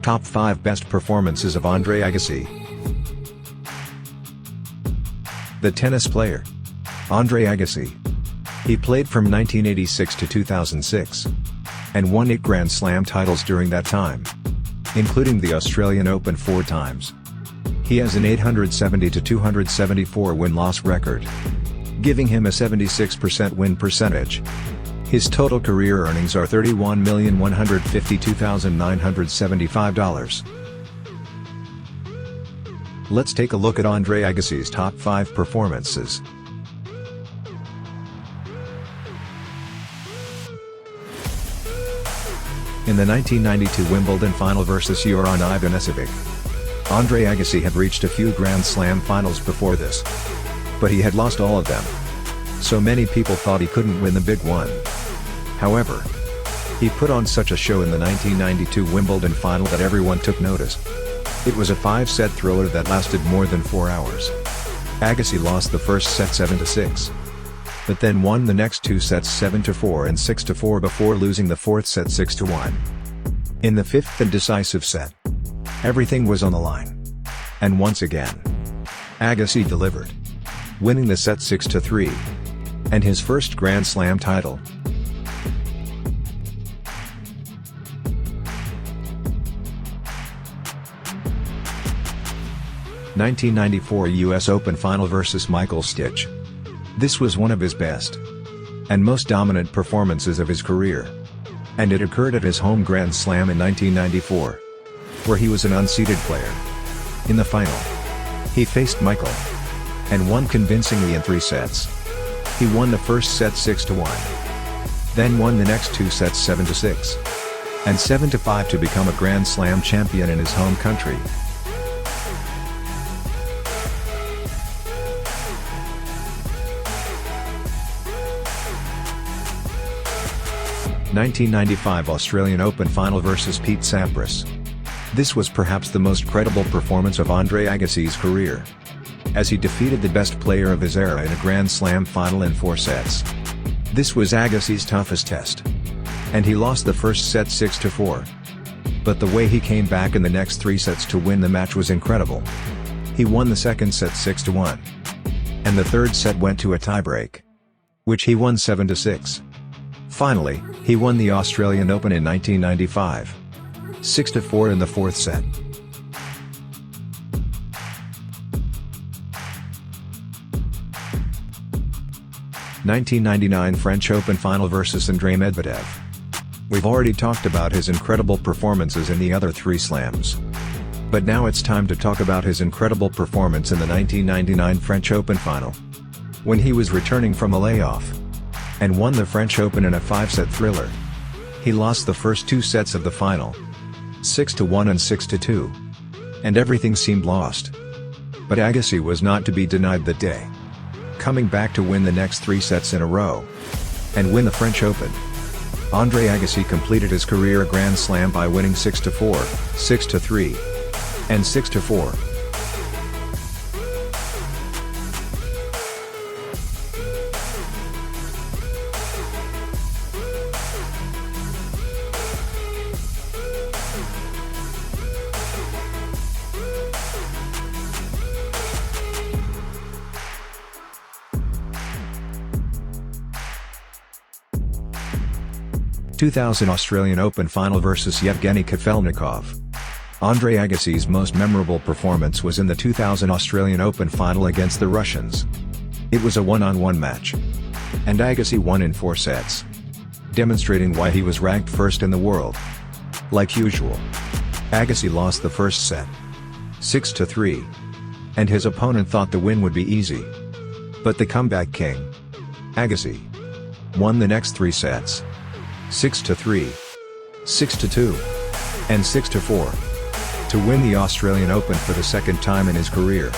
Top 5 Best Performances of Andre Agassi. The tennis player. Andre Agassi. He played from 1986 to 2006. And won 8 Grand Slam titles during that time, including the Australian Open 4 times. He has an 870 to 274 win-loss record, giving him a 76% win percentage. His total career earnings are $31,152,975. Let's take a look at Andre Agassi's top 5 performances. In the 1992 Wimbledon final versus Joran Ivanisevic, Andre Agassi had reached a few Grand Slam finals before this, but he had lost all of them. So many people thought he couldn't win the big one. However, he put on such a show in the 1992 Wimbledon final that everyone took notice. It was a 5-set thriller that lasted more than 4 hours. Agassi lost the first set 7-6. But then won the next 2 sets 7-4 and 6-4 before losing the 4th set 6-1. In the 5th and decisive set, everything was on the line. And once again, Agassi delivered, winning the set 6-3, and his first Grand Slam title. (1994 US Open Final versus Michael Stich). This was one of his best and most dominant performances of his career. And it occurred at his home Grand Slam in 1994, where he was an unseeded player. In the final, he faced Michael and won convincingly in 3 sets. He won the first set 6-1, then won the next 2 sets 7-6 and 7-5 to become a Grand Slam champion in his home country. 1995 Australian Open Final versus Pete Sampras. This was perhaps the most credible performance of Andre Agassi's career, as he defeated the best player of his era in a Grand Slam final in 4 sets. This was Agassi's toughest test, and he lost the first set 6-4. But the way he came back in the next 3 sets to win the match was incredible. He won the second set 6-1, and the third set went to a tiebreak, which he won 7-6. Finally, he won the Australian Open in 1995, 6-4 in the 4th set. (1999 French Open Final versus Andre Medvedev). We've already talked about his incredible performances in the other 3 slams. But now it's time to talk about his incredible performance in the 1999 French Open Final, when he was returning from a layoff and won the French Open in a 5-set thriller. He lost the first 2 sets of the final, 6-1 and 6-2, and everything seemed lost. But Agassi was not to be denied that day, coming back to win the next 3 sets in a row and win the French Open. Andre Agassi completed his career a Grand Slam by winning 6-4, 6-3, and 6-4. (2000 Australian Open Final versus Yevgeny Kafelnikov). Andre Agassi's most memorable performance was in the 2000 Australian Open Final against the Russians. It was a 1-on-1 match, and Agassi won in 4 sets, demonstrating why he was ranked first in the world. Like usual, Agassi lost the first set, 6-3, and his opponent thought the win would be easy. But the comeback king, Agassi, won the next 3 sets, 6-3, 6-2, and 6-4, to win the Australian Open for the second time in his career.